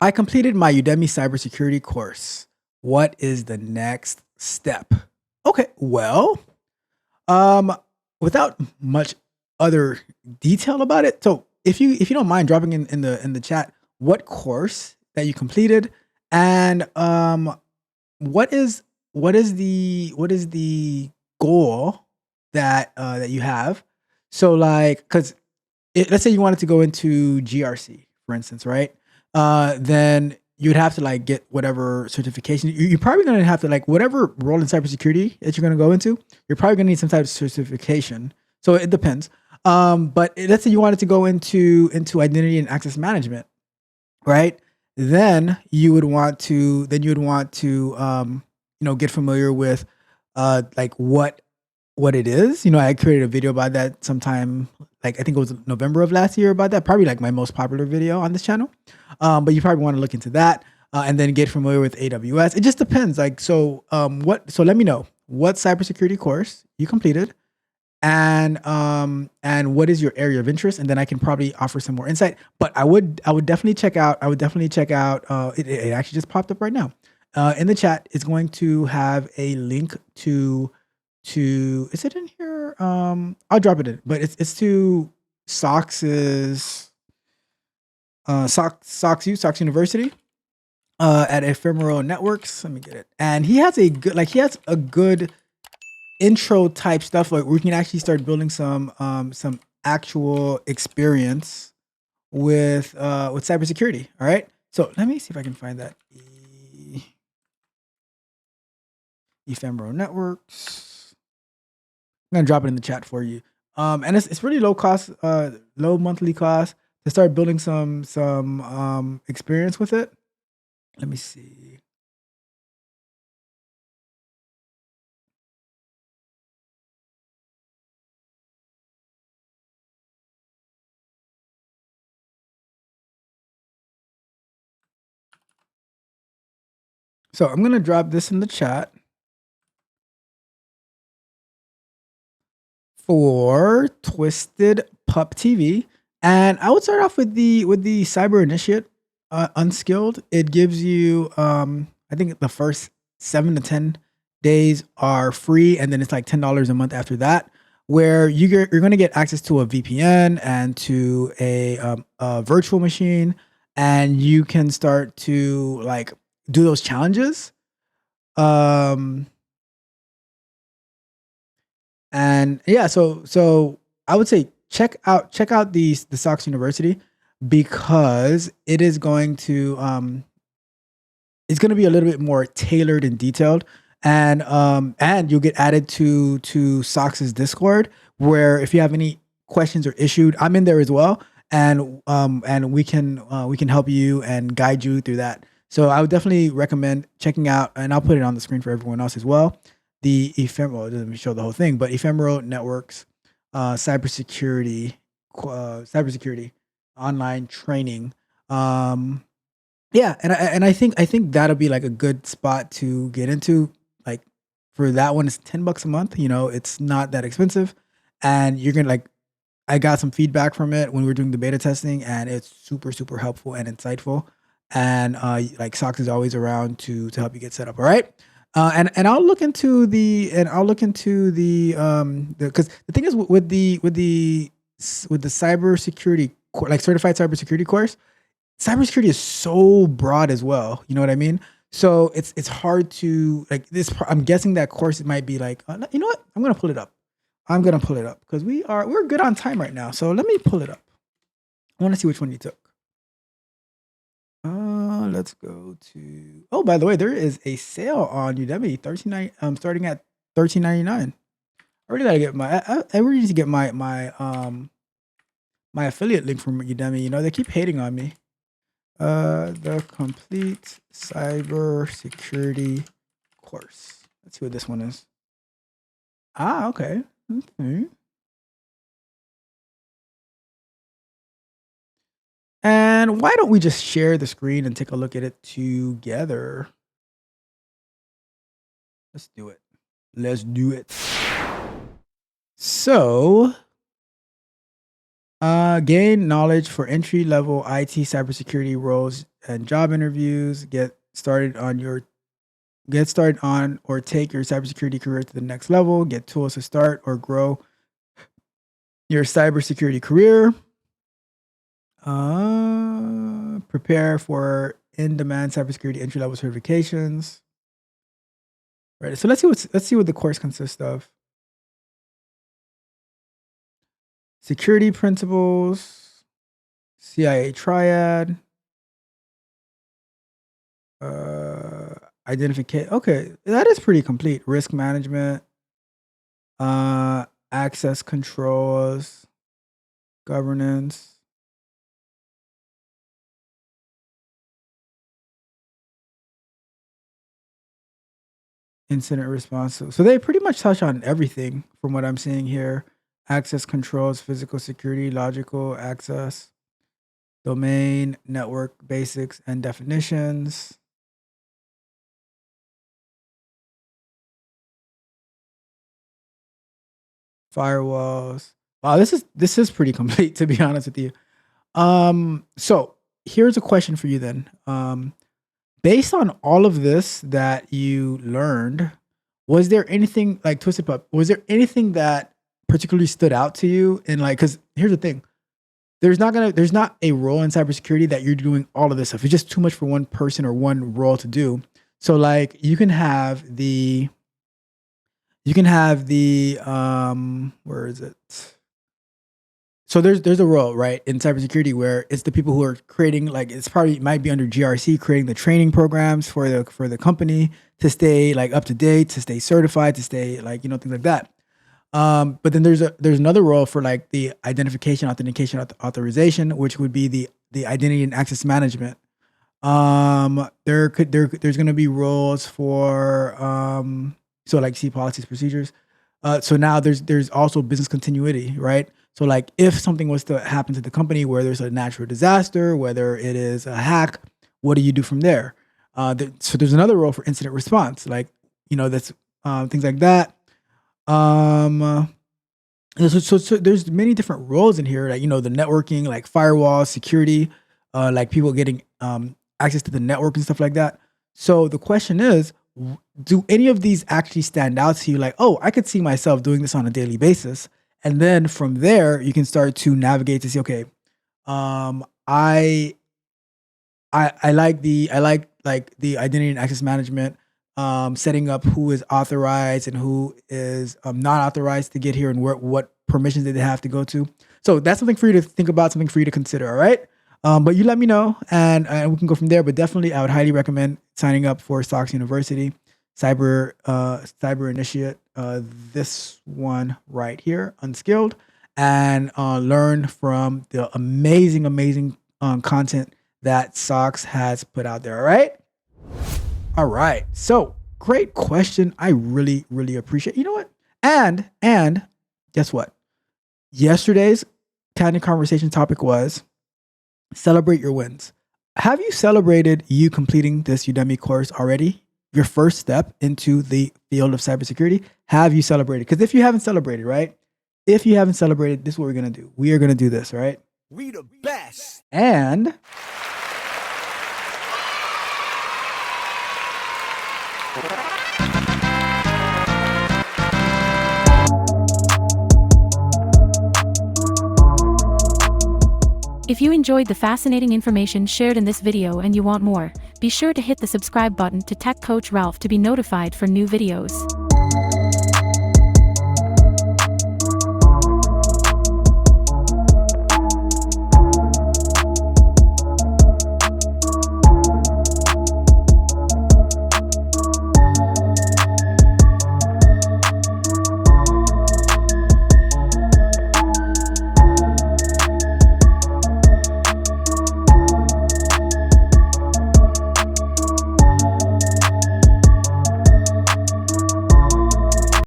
I completed my Udemy cybersecurity course. What is the next step? Okay, well, um, without much other detail about it. So if you don't mind dropping in the chat what course that you completed, and what is the goal that you have. So like, because let's say you wanted to go into GRC, for instance, right? Then you'd have to like get whatever certification. You're probably going to have to like whatever role in cybersecurity that you're going to go into. You're probably going to need some type of certification. So it depends. But let's say you wanted to go into identity and access management, right? Then you would want to get familiar with like what it is. I created a video about that sometime, like I think it was November of last year about that. Probably like my most popular video on this channel. But you probably want to look into that and then get familiar with AWS. It just depends. Like so let me know what cybersecurity course you completed and what is your area of interest, and then I can probably offer some more insight. But I would definitely check out it actually just popped up right now in the chat. It's going to have a link to is it in here? I'll drop it in, but it's to Sox's Sox University at Ephemeral Networks. Let me get it. And he has a good intro type stuff like we can actually start building some actual experience with cybersecurity. All right. So let me see if I can find that. Ephemeral Networks. I'm gonna drop it in the chat for you. And it's really low cost, low monthly cost to start building some experience with it. Let me see. So I'm gonna drop this in the chat for Twisted Pup TV, and I would start off with the Cyber Initiate Unskilled. It gives you, I think the first 7 to 10 days are free, and then it's like $10 a month after that, where you're going to get access to a VPN and to a virtual machine, and you can start to like do those challenges. And yeah, so I would say check out the Sox University, because it's going to be a little bit more tailored and detailed, and you'll get added to Sox's Discord, where if you have any questions or issues, I'm in there as well, and we can help you and guide you through that. So I would definitely recommend checking out, and I'll put it on the screen for everyone else as well. The ephemeral, it doesn't show the whole thing, but Ephemeral Networks, cybersecurity, cybersecurity online training. Yeah, and I think that'll be like a good spot to get into. Like for that one, it's $10 a month. It's not that expensive, and you're gonna like. I got some feedback from it when we were doing the beta testing, and it's super super helpful and insightful. And like Sox is always around to help you get set up. All right. And I'll look into because the thing is with the cybersecurity like certified cybersecurity course, cybersecurity is so broad as well. You know what I mean? So it's hard to like this. I'm guessing that course it might be like, you know what? I'm gonna pull it up. Because we're good on time right now. So let me pull it up. I want to see which one you took. Let's go to. Oh, by the way, there is a sale on Udemy, starting at $13.99. I really gotta get I really need to get my affiliate link from Udemy. They keep hating on me. The complete cybersecurity course. Let's see what this one is. Okay. And why don't we just share the screen and take a look at it together? Let's do it. So, gain knowledge for entry-level IT cybersecurity roles and job interviews. Get started on or take your cybersecurity career to the next level. Get tools to start or grow your cybersecurity career. Prepare for in-demand cybersecurity entry-level certifications. Right. So let's see what the course consists of. Security principles, CIA triad, identification. Okay, that is pretty complete. Risk management, access controls, governance. Incident response. So they pretty much touch on everything from what I'm seeing here. Access controls, physical security, logical access, domain, network basics and definitions. Firewalls. Wow, this is pretty complete, to be honest with you. So here's a question for you then. Based on all of this that you learned, was there anything like Twisted Pup? Was there anything that particularly stood out to you? And like, because here's the thing, there's not a role in cybersecurity that you're doing all of this stuff. It's just too much for one person or one role to do. So like, you can have the where is it? So there's a role, right, in cybersecurity where it's the people who are creating, like, might be under GRC, creating the training programs for the company to stay like up to date, to stay certified, to stay like, things like that. But then there's another role for like the identification, authentication, authorization, which would be the identity and access management. There's going to be roles for so like C policies, procedures. So now there's also business continuity, right? So like if something was to happen to the company where there's a natural disaster, whether it is a hack, what do you do from there? So there's another role for incident response, like, that's things like that. So there's many different roles in here, like, the networking, like firewall, security, like people getting access to the network and stuff like that. So the question is, do any of these actually stand out to you? Like, oh, I could see myself doing this on a daily basis. And then from there, you can start to navigate to see, okay, I like the identity and access management, setting up who is authorized and who is not authorized to get here, and what permissions did they have to go to. So that's something for you to think about, something for you to consider. All right. But you let me know, and we can go from there. But definitely, I would highly recommend signing up for SOX University Cyber Initiate. This one right here, Unskilled, and learn from the amazing content that SOX has put out there. All right. So great question. I really appreciate. You know what? And guess what? Yesterday's Candid Conversation topic was celebrate your wins. Have you celebrated you completing this Udemy course already? Your first step into the field of cybersecurity? Have you celebrated? Because if you haven't celebrated, right? If you haven't celebrated, this is what we're going to do. We are going to do this, right? We the best. And if you enjoyed the fascinating information shared in this video and you want more, be sure to hit the subscribe button to Tech Coach Ralph to be notified for new videos.